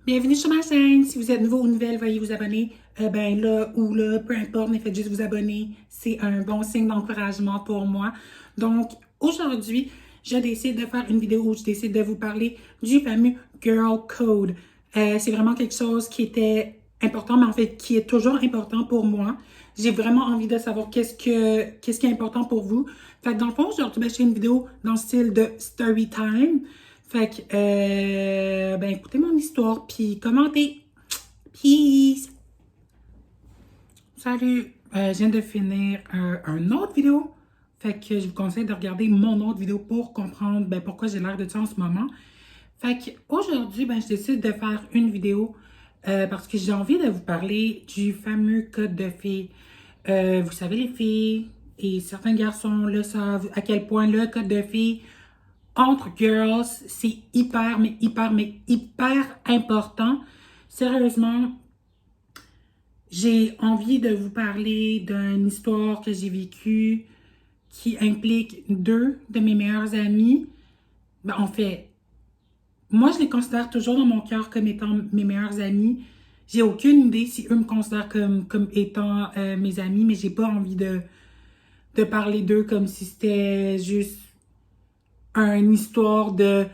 Bienvenue sur ma chaîne. Si vous êtes nouveau ou nouvelle, veuillez vous abonner. Ben là ou là, peu importe, mais faites juste vous abonner. C'est un bon signe d'encouragement pour moi. Donc, aujourd'hui, je décide de faire une vidéo où je décide de vous parler du fameux Girl Code. C'est vraiment quelque chose qui était important, mais en fait, qui est toujours important pour moi. J'ai vraiment envie de savoir qu'est-ce qui est important pour vous. Fait que dans le fond, aujourd'hui, ben, je fais une vidéo dans le style de story time. Fait que, ben écoutez mon histoire, puis commentez. Peace! Salut! Je viens de finir une autre vidéo. Fait que je vous conseille de regarder mon autre vidéo pour comprendre ben, pourquoi j'ai l'air de ça en ce moment. Fait que aujourd'hui, ben, je décide de faire une vidéo parce que j'ai envie de vous parler du fameux code de filles. Vous savez, les filles et certains garçons le savent à quel point le code de filles entre girls, c'est hyper, mais hyper important. Sérieusement, j'ai envie de vous parler d'une histoire que j'ai vécue qui implique deux de mes meilleurs amis. Ben, en fait, moi, je les considère toujours dans mon cœur comme étant mes meilleurs amis. J'ai aucune idée si eux me considèrent comme étant mes amis, mais j'ai pas envie de parler d'eux comme si c'était juste une histoire de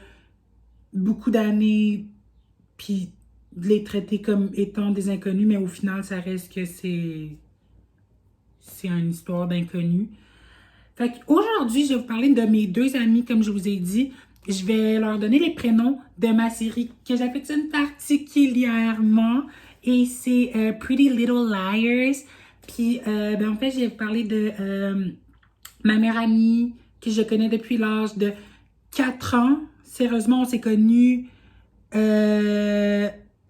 beaucoup d'années, puis de les traiter comme étant des inconnus, mais au final, ça reste que c'est une histoire d'inconnus. Fait qu'aujourd'hui, je vais vous parler de mes deux amis, comme je vous ai dit. Je vais leur donner les prénoms de ma série que j'affectionne particulièrement. Et c'est Pretty Little Liars. Puis, ben, en fait, je vais vous parler de ma meilleure amie que je connais depuis l'âge de 4 ans. Sérieusement, on s'est connus à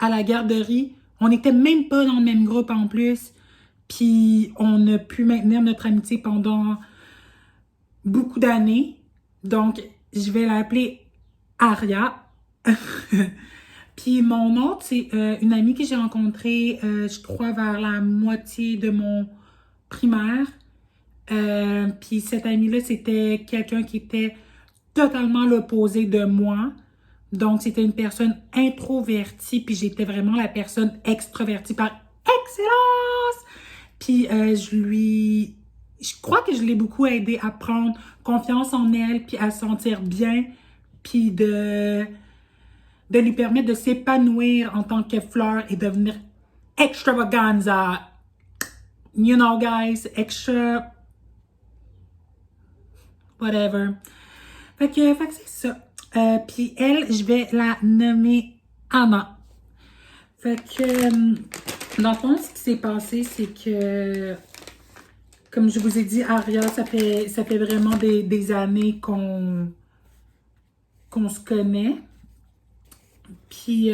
la garderie. On n'était même pas dans le même groupe en plus. Puis on a pu maintenir notre amitié pendant beaucoup d'années. Donc, je vais l'appeler Aria. Puis mon autre, c'est une amie que j'ai rencontrée, je crois, vers la moitié de mon primaire. Puis cette amie-là, c'était quelqu'un qui était totalement l'opposé de moi. Donc, c'était une personne introvertie, puis j'étais vraiment la personne extrovertie par excellence. Puis je crois que je l'ai beaucoup aidé à prendre confiance en elle, puis à se sentir bien, puis de lui permettre de s'épanouir en tant que fleur et devenir extravaganza. You know, guys, extra whatever. Fait que c'est ça. Puis elle, je vais la nommer Anna. Fait que, dans le fond, ce qui s'est passé, c'est que, comme je vous ai dit, Aria, ça fait vraiment des années qu'on se connaît. Puis,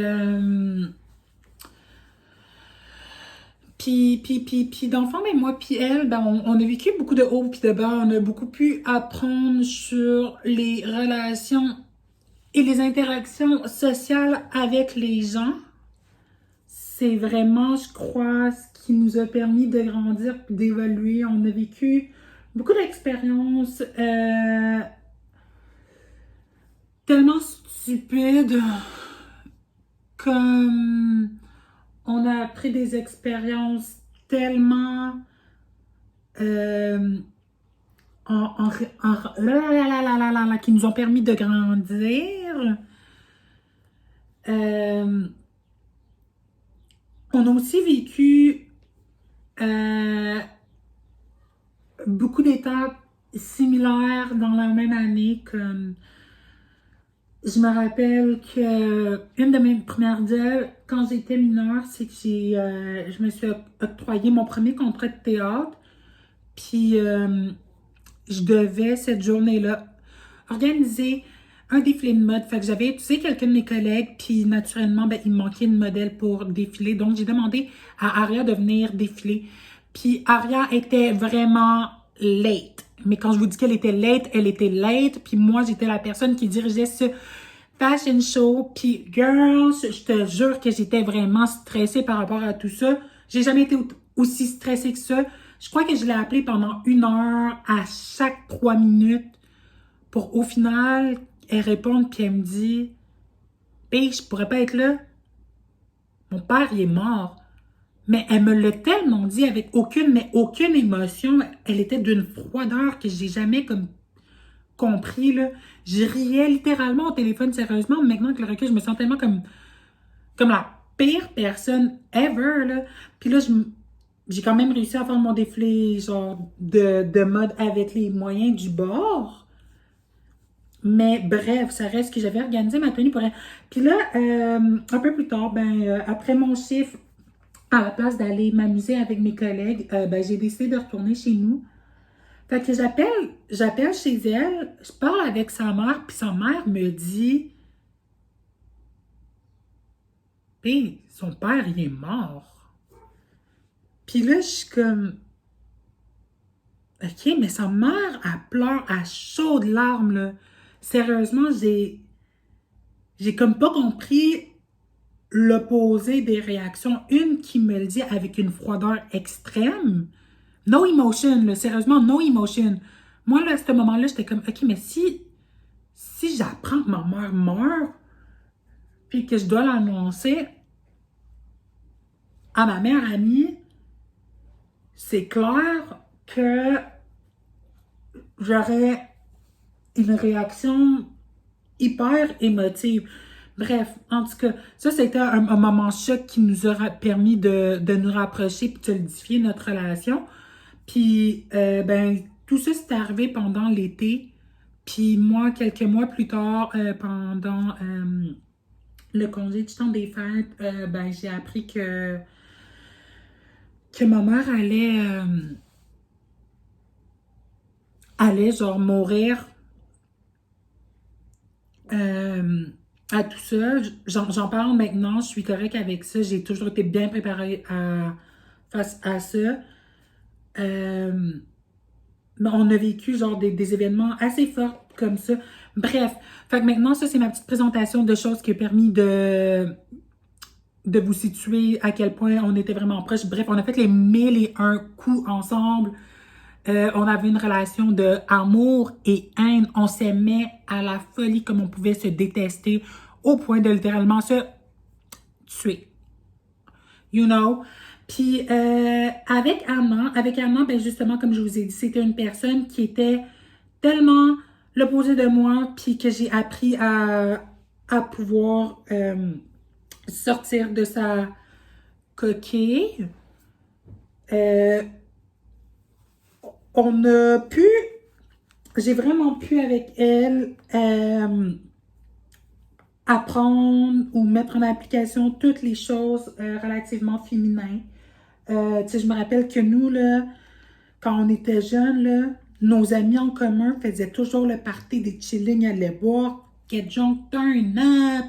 dans le fond, ben, moi puis elle, ben, on a vécu beaucoup de hauts puis de bas. On a beaucoup pu apprendre sur les relations et les interactions sociales avec les gens. C'est vraiment, je crois, ce qui nous a permis de grandir et d'évoluer. On a vécu beaucoup d'expériences tellement stupides, comme on a appris des expériences tellement qui nous ont permis de grandir. On a aussi vécu beaucoup d'étapes similaires dans la même année, comme je me rappelle que une de mes premières jobs quand j'étais mineure, c'est que je me suis octroyé mon premier contrat de théâtre, puis je devais cette journée-là organiser un défilé de mode. Fait que j'avais étudié quelqu'un de mes collègues, puis naturellement, ben, il me manquait une modèle pour défiler. Donc, j'ai demandé à Aria de venir défiler. Puis Aria était vraiment late. Mais quand je vous dis qu'elle était late, elle était late. Puis moi, j'étais la personne qui dirigeait ce fashion show. Puis girls, je te jure que j'étais vraiment stressée par rapport à tout ça. J'ai jamais été aussi stressée que ça. Je crois que je l'ai appelée pendant 1 heure à chaque 3 minutes pour au final, elle répond puis elle me dit « Hey, je pourrais pas être là. » mon père, il est mort. Mais elle me l'a tellement dit avec aucune émotion. Elle était d'une froideur que j'ai jamais comme compris, là. Je riais littéralement au téléphone, sérieusement. Maintenant que le recul, je me sens tellement comme la pire personne ever, là. Puis là, j'ai quand même réussi à faire mon défilé, genre, de mode avec les moyens du bord. Mais bref, ça reste que j'avais organisé ma tenue pour elle. Puis là, un peu plus tard, après mon chiffre, à la place d'aller m'amuser avec mes collègues, j'ai décidé de retourner chez nous. Fait que j'appelle chez elle, je parle avec sa mère, puis sa mère me dit, puis son père, il est mort. Puis là, je suis comme, OK, mais sa mère, elle pleure à chaudes larmes, là. Sérieusement, j'ai comme pas compris l'opposé des réactions. Une qui me le dit avec une froideur extrême. No emotion, là, sérieusement, no emotion. Moi, là, à ce moment-là, j'étais comme, OK, mais si j'apprends que ma mère meurt, puis que je dois l'annoncer à ma meilleure amie, c'est clair que j'aurais une réaction hyper émotive. Bref, en tout cas, ça, c'était un moment choc qui nous aura permis de nous rapprocher et de solidifier notre relation. Puis, tout ça, c'est arrivé pendant l'été. Puis moi, quelques mois plus tard, pendant le congé du temps des fêtes, j'ai appris que ma mère allait genre mourir à tout ça. J'en parle maintenant, je suis correcte avec ça. J'ai toujours été bien préparée face à ça. Mais on a vécu genre des événements assez forts comme ça. Bref, fait que maintenant, ça, c'est ma petite présentation de choses qui a permis de vous situer à quel point on était vraiment proches. Bref, on a fait les 1001 coups ensemble. On avait une relation de amour et haine. On s'aimait à la folie comme on pouvait se détester au point de littéralement se tuer. You know? Puis avec Anna, justement, comme je vous ai dit, c'était une personne qui était tellement l'opposé de moi, puis que j'ai appris à pouvoir sortir de sa coquille. J'ai vraiment pu avec elle apprendre ou mettre en application toutes les choses relativement féminines. Je me rappelle que nous, là, quand on était jeunes, là, nos amis en commun faisaient toujours le party des chillings, allaient boire, get drunk, turn up.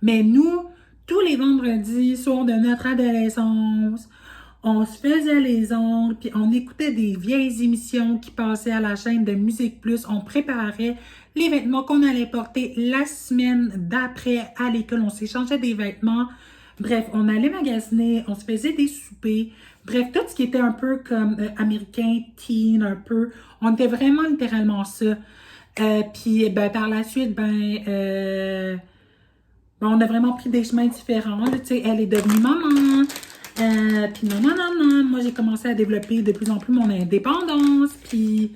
Mais nous, tous les vendredis, soir de notre adolescence, on se faisait les ongles, puis on écoutait des vieilles émissions qui passaient à la chaîne de Musique Plus. On préparait les vêtements qu'on allait porter la semaine d'après à l'école. On s'échangeait des vêtements. Bref, on allait magasiner, on se faisait des soupers. Bref, tout ce qui était un peu comme américain, teen, un peu. On était vraiment littéralement ça. Puis, par la suite, on a vraiment pris des chemins différents. Tu sais, elle est devenue maman. Puis non. Moi, j'ai commencé à développer de plus en plus mon indépendance. Puis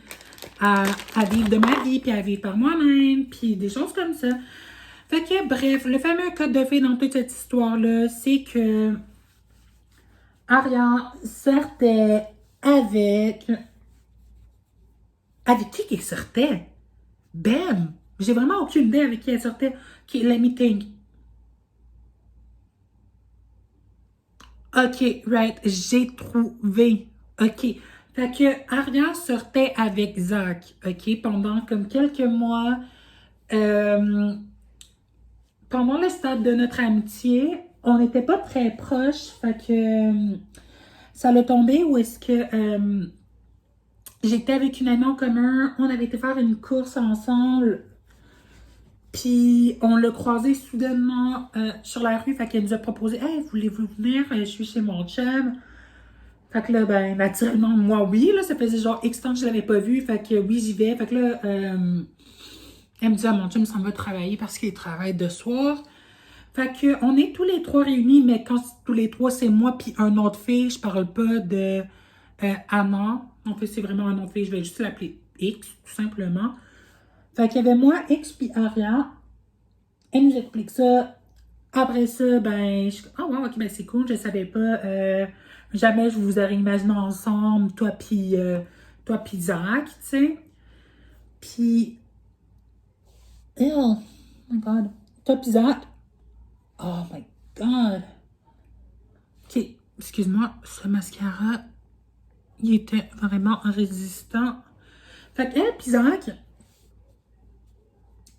à vivre de ma vie. Puis à vivre par moi-même. Puis des choses comme ça. Fait que, bref, le fameux code de fées dans toute cette histoire-là, c'est que Ariane sortait avec... Avec qui qu'elle sortait? Ben! J'ai vraiment aucune idée avec qui elle sortait. OK, let me think. OK, right, j'ai trouvé. OK. Fait que Ariane sortait avec Zach, OK, pendant comme quelques mois. Pendant le stade de notre amitié, on n'était pas très proches. Fait que ça l'a tombé où est-ce que j'étais avec une amie en commun. On avait été faire une course ensemble. Puis, on l'a croisé soudainement sur la rue. Fait qu'elle nous a proposé « Hey, voulez-vous venir? Je suis chez mon chum. » Fait que là, naturellement, moi, oui. Là, ça faisait genre X temps que je l'avais pas vu. Fait que oui, j'y vais. Fait que là, elle me dit « Ah, mon chum s'en va travailler parce qu'il travaille de soir. » Fait que on est tous les trois réunis, mais quand tous les trois, c'est moi puis un autre fille. Je parle pas de Anna. En fait, c'est vraiment un autre fille. Je vais juste l'appeler X, tout simplement. Fait qu'il y avait moi, X puis Aria. Elle nous explique ça. Après ça, ben, je suis oh wow, ok, ben c'est cool, je savais pas. Jamais je vous aurais imaginé ensemble, toi puis Zach, tu sais. Puis, oh my god. Toi puis Zach, oh my god. Ok, excuse-moi, ce mascara, il était vraiment résistant. Fait qu'elle puis Zach,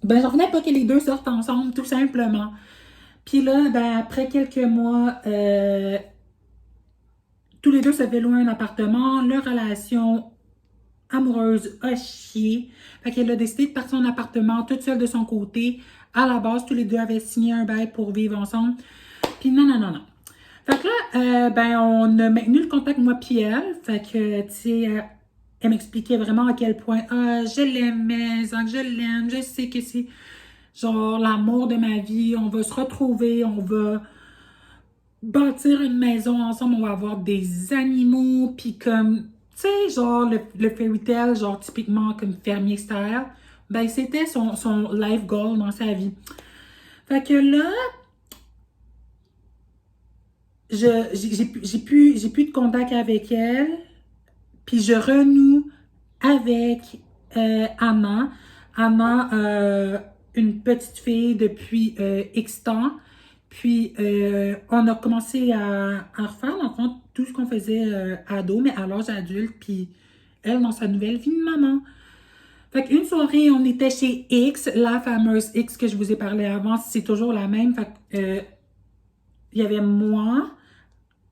ben, j'en revenais pas que les deux sortent ensemble, tout simplement. Puis là, ben, après quelques mois, tous les deux s'avaient loué un appartement. Leur relation amoureuse a chié. Fait qu'elle a décidé de partir en appartement toute seule de son côté. À la base, tous les deux avaient signé un bail pour vivre ensemble. Puis non, non, non, non. Fait que là, ben, on a maintenu le contact, moi puis elle. Fait que, tu sais, elle m'expliquait vraiment à quel point, ah, je l'aimais, Zach, je l'aime, je sais que c'est genre l'amour de ma vie. On va se retrouver, on va bâtir une maison ensemble, on va avoir des animaux, puis comme, tu sais, genre le fairy tale, genre typiquement comme fermier style, ben c'était son life goal dans sa vie. Fait que là, j'ai plus de contact avec elle, puis je renoue avec Anna. Anna, une petite fille depuis X temps. Puis, on a commencé à refaire, dans le fond, tout ce qu'on faisait ado, mais à l'âge adulte. Puis, elle, dans sa nouvelle vie de maman. Fait qu'une soirée, on était chez X, la fameuse X que je vous ai parlé avant. C'est toujours la même. Fait que, il y avait moi,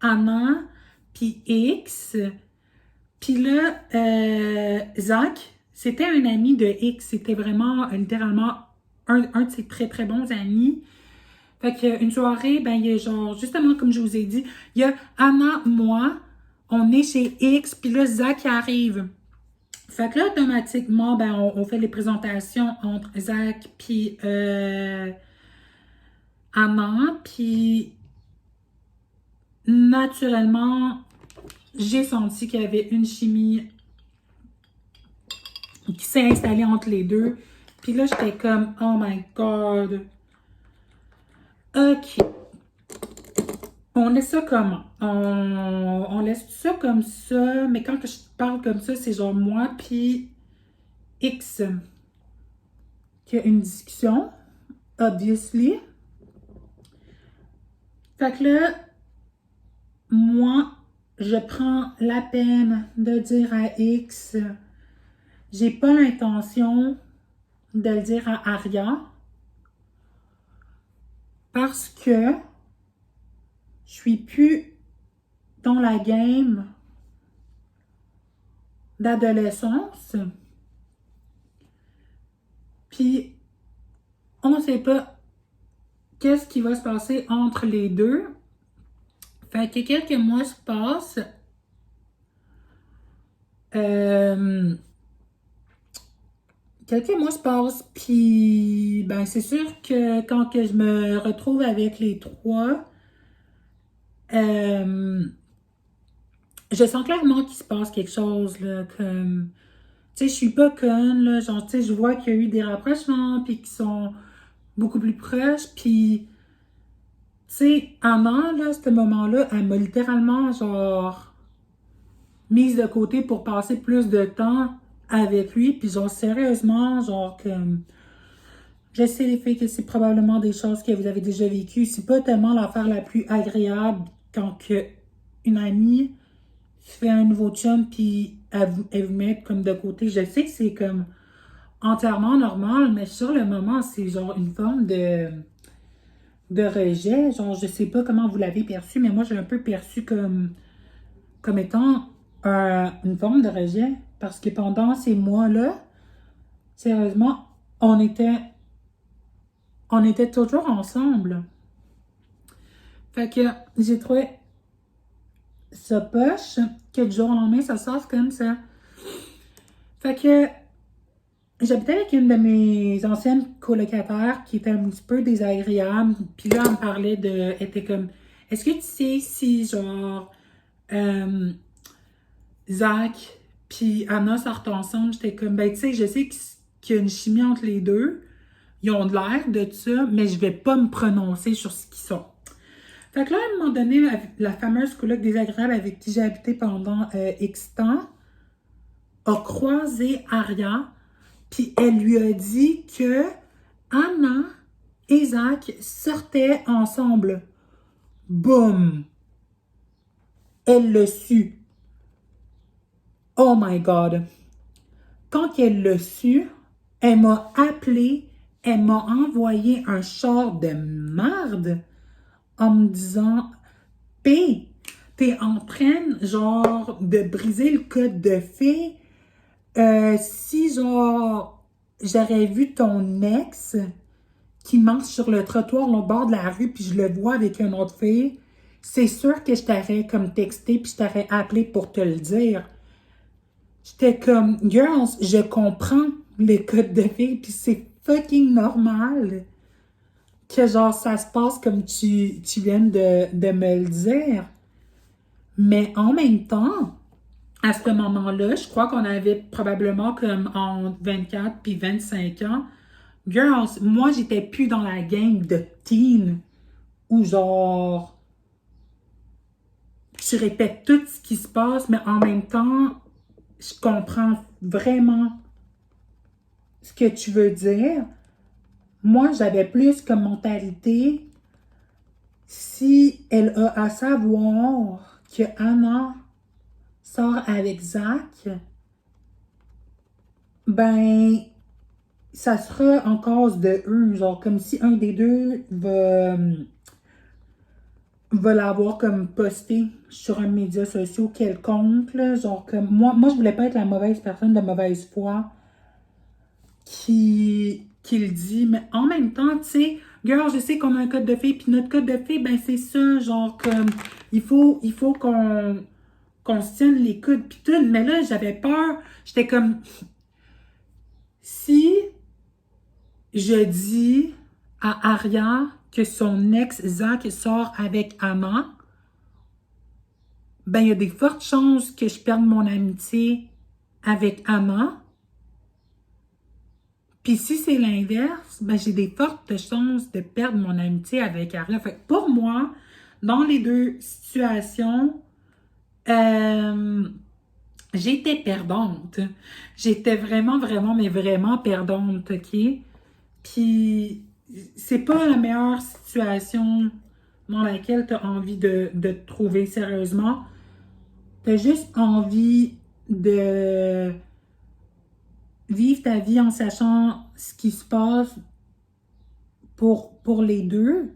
Anna, puis X. Puis là, Zach, c'était un ami de X. C'était vraiment, littéralement, un de ses très, très bons amis. Fait qu'une soirée, ben, il y a genre, justement, comme je vous ai dit, il y a Anna, moi, on est chez X, puis là, Zach arrive. Fait que là, automatiquement, ben, on fait les présentations entre Zach puis Anna, puis naturellement, j'ai senti qu'il y avait une chimie qui s'est installée entre les deux. Puis là, j'étais comme, oh my God. OK. On laisse ça comment? On laisse ça comme ça, mais quand que je parle comme ça, c'est genre moi puis X qui a une discussion, obviously. Fait que là, moi, je prends la peine de dire à X, j'ai pas l'intention de le dire à Aria parce que je suis plus dans la game d'adolescence. Puis, on sait pas qu'est-ce qui va se passer entre les deux. Fait que quelques mois se passent. Quelques mois se passent, puis ben c'est sûr que quand que je me retrouve avec les trois, je sens clairement qu'il se passe quelque chose, là, comme, tu sais, je suis pas conne, là, genre, tu sais, je vois qu'il y a eu des rapprochements, puis qu'ils sont beaucoup plus proches, puis, tu sais, Anna, là, à ce moment-là, elle m'a littéralement, genre, mise de côté pour passer plus de temps avec lui, puis genre, sérieusement, genre, comme, je sais, les filles, que c'est probablement des choses que vous avez déjà vécues. C'est pas tellement l'affaire la plus agréable quand que une amie fait un nouveau chum puis elle vous met comme de côté. Je sais que c'est comme entièrement normal, mais sur le moment, c'est genre une forme de rejet. Genre, je sais pas comment vous l'avez perçu, mais moi, j'ai un peu perçu comme étant une forme de rejet. Parce que pendant ces mois-là, sérieusement, on était toujours ensemble. Fait que j'ai trouvé ça poche que du jour au lendemain, ça sort comme ça. Fait que j'habitais avec une de mes anciennes colocataires qui était un petit peu désagréable. Puis là, elle me parlait de... Elle était comme, est-ce que tu sais si, genre, euh, Zach puis Anna sortent ensemble? J'étais comme, ben, tu sais, je sais qu'il y a une chimie entre les deux. Ils ont de l'air de ça, mais je vais pas me prononcer sur ce qu'ils sont. Fait que là, à un moment donné, la fameuse coloc désagréable avec qui j'ai habité pendant X temps a croisé Aria, puis elle lui a dit que Anna et Zach sortaient ensemble. Boum! Elle l'a su. Oh my God! Quand elle l'a su, elle m'a appelé, elle m'a envoyé un char de marde en me disant P, t'es en train, genre, de briser le code de fée. Si, genre, j'aurais vu ton ex qui marche sur le trottoir au bord de la rue, puis je le vois avec une autre fille, c'est sûr que je t'aurais comme texté, puis je t'aurais appelé pour te le dire. J'étais comme, girls, je comprends les codes de fille, puis c'est fucking normal que, genre, ça se passe comme tu viens de me le dire. Mais en même temps, à ce moment-là, je crois qu'on avait probablement comme entre 24 puis 25 ans. Girls, moi, j'étais plus dans la game de teen où genre, je répète tout ce qui se passe, mais en même temps, je comprends vraiment ce que tu veux dire. Moi, j'avais plus comme mentalité, si elle a à savoir que Anna sort avec Zach, ben, ça sera en cause de eux, genre comme si un des deux va l'avoir comme posté sur un média social quelconque, là, genre comme moi je voulais pas être la mauvaise personne de mauvaise foi qui le dit, mais en même temps, tu sais, girl, je sais qu'on a un code de fille, puis notre code de fille, ben c'est ça, genre comme il faut qu'on se tienne les coudes puis tout, mais là j'avais peur, j'étais comme si je dis à Aria que son ex Zach sort avec Anna, ben il y a des fortes chances que je perde mon amitié avec Anna. Puis si c'est l'inverse, ben j'ai des fortes chances de perdre mon amitié avec Aria. Fait que pour moi, dans les deux situations, euh, j'étais perdante. J'étais vraiment, vraiment, mais vraiment perdante, OK? Puis, c'est pas la meilleure situation dans laquelle tu as envie de te trouver sérieusement. Tu as juste envie de vivre ta vie en sachant ce qui se passe pour les deux.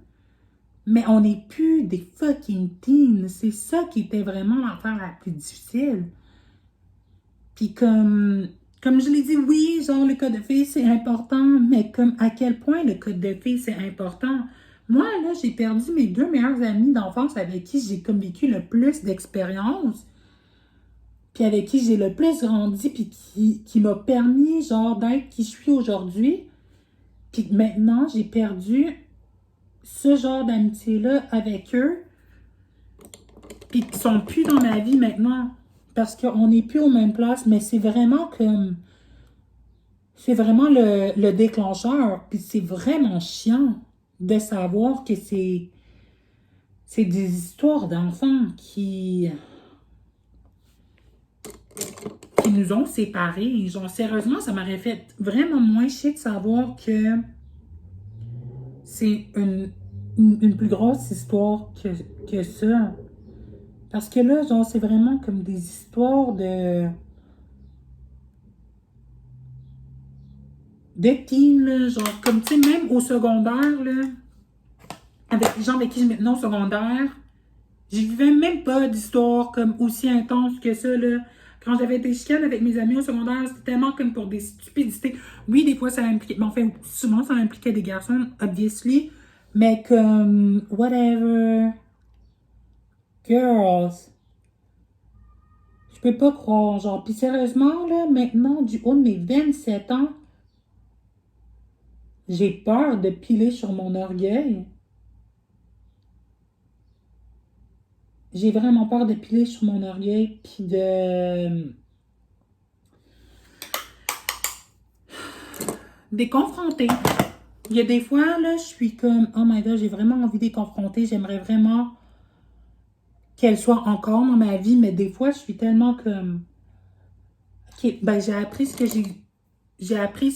Mais on n'est plus des fucking teens. C'est ça qui était vraiment l'affaire la plus difficile. Puis comme je l'ai dit, oui, genre le code de fille, c'est important, mais comme à quel point le code de fille, c'est important. Moi, là, j'ai perdu mes deux meilleures amies d'enfance avec qui j'ai comme vécu le plus d'expérience, puis avec qui j'ai le plus grandi, puis qui m'a permis, genre, d'être qui je suis aujourd'hui. Puis maintenant, j'ai perdu ce genre d'amitié-là avec eux, puis qui sont plus dans ma vie maintenant, parce qu'on n'est plus aux mêmes places, mais c'est vraiment comme... C'est vraiment le déclencheur. Puis c'est vraiment chiant de savoir que c'est des histoires d'enfants qui nous ont séparés. Genre, sérieusement, ça m'aurait fait vraiment moins chier de savoir que c'est une plus grosse histoire que ça. Parce que là, genre, c'est vraiment comme des histoires de teen, là, genre, comme, tu sais, même au secondaire, là, avec les gens avec qui je maintenant au secondaire, je vivais même pas d'histoire comme aussi intense que ça, là. Quand j'avais des chicanes avec mes amis au secondaire, c'était tellement comme pour des stupidités. Oui, des fois, ça impliquait... Mais enfin, souvent, ça impliquait des garçons, obviously. Mais comme... Whatever. Girls. Je peux pas croire, genre. Puis sérieusement, là, maintenant, du haut de mes 27 ans, J'ai peur de piler sur mon orgueil. J'ai vraiment peur de piler sur mon orgueil puis de confronter. Il y a des fois, là, je suis comme, oh my god, j'ai vraiment envie de les confronter. J'aimerais vraiment qu'elles soient encore dans ma vie, mais des fois, je suis tellement comme, ok, ben, j'ai appris ce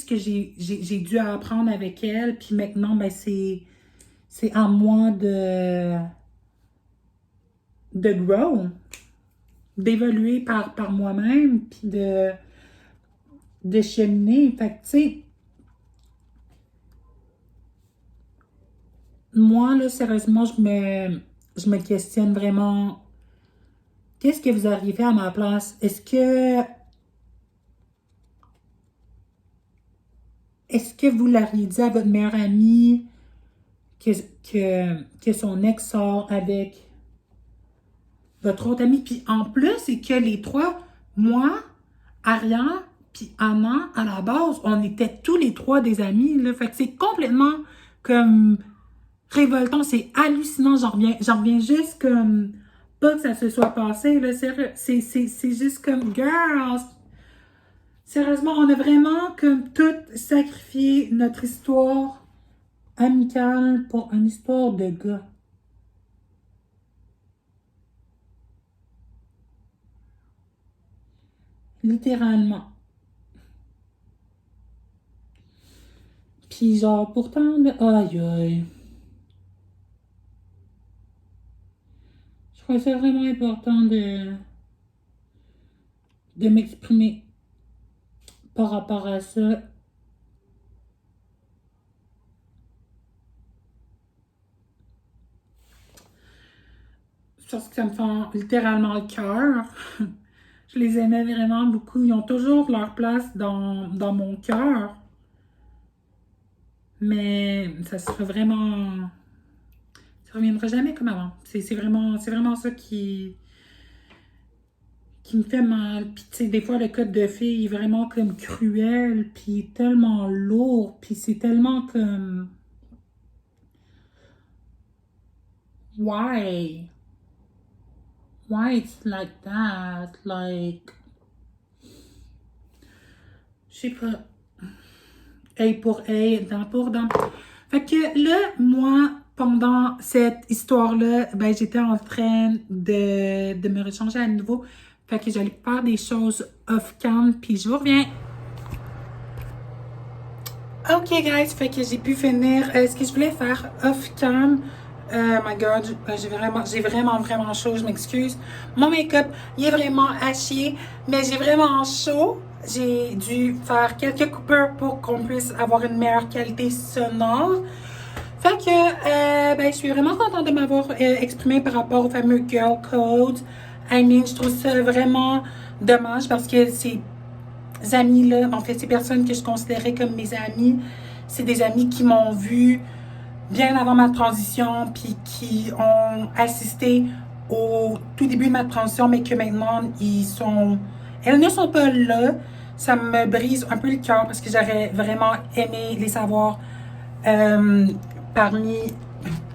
que j'ai dû apprendre avec elles, puis maintenant, ben, c'est à moi de grow, d'évoluer par moi-même, puis de cheminer. Fait que, tu sais, moi, là, sérieusement, je me questionne vraiment. Qu'est-ce que vous auriez fait à ma place? Est-ce que vous l'auriez dit à votre meilleure amie que son ex sort avec votre autre amie? Puis en plus, c'est que les trois, moi, Ariane, puis Anna, à la base, on était tous les trois des amis, là. Fait que c'est complètement comme révoltant, c'est hallucinant, j'en reviens juste comme, pas que ça se soit passé, là, c'est juste comme, girls, sérieusement, on a vraiment comme tout sacrifié notre histoire amicale pour une histoire de gars. Littéralement. Puis genre, pourtant, là, aïe aïe. Je crois que c'est vraiment important de m'exprimer par rapport à ça. Parce que ça me fait littéralement le cœur. Je les aimais vraiment beaucoup. Ils ont toujours leur place dans mon cœur. Mais ça sera vraiment... Ça reviendra jamais comme avant. C'est vraiment ça qui me fait mal. Puis tu sais, des fois, le code de fille est vraiment comme cruel, puis tellement lourd, puis c'est tellement comme... Why? Why it's like that? Like... Je sais pas. Œil pour œil, dent pour dent. Fait que là, moi, pendant cette histoire-là, ben, j'étais en train de me rechanger à nouveau. Fait que j'allais faire des choses off-cam, puis je vous reviens. Ok, guys, fait que j'ai pu finir ce que je voulais faire off-cam. My God, j'ai vraiment chaud, je m'excuse. Mon make-up, il est vraiment à chier, mais j'ai vraiment chaud. J'ai dû faire quelques coupures pour qu'on puisse avoir une meilleure qualité sonore. Fait que, ben, je suis vraiment contente de m'avoir exprimé par rapport au fameux Girl Code. I mean, je trouve ça vraiment dommage parce que ces amis-là, en fait, ces personnes que je considérais comme mes amis, c'est des amis qui m'ont vu bien avant ma transition, puis qui ont assisté au tout début de ma transition, mais que maintenant, elles ne sont pas là. Ça me brise un peu le cœur parce que j'aurais vraiment aimé les savoir parmi...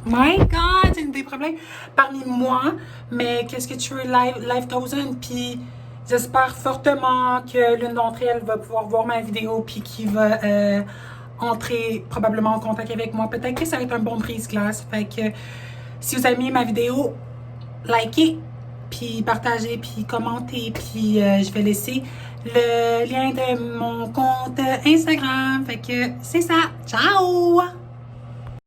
My God, j'ai des problèmes. Parmi moi, mais qu'est-ce que tu veux, life goes on, puis j'espère fortement que l'une d'entre elles va pouvoir voir ma vidéo, puis qui va entrer probablement en contact avec moi. Peut-être que ça va être un bon brise-glace. Fait que si vous avez aimé ma vidéo, likez, puis partagez, puis commentez, puis je vais laisser le lien de mon compte Instagram. Fait que c'est ça. Ciao!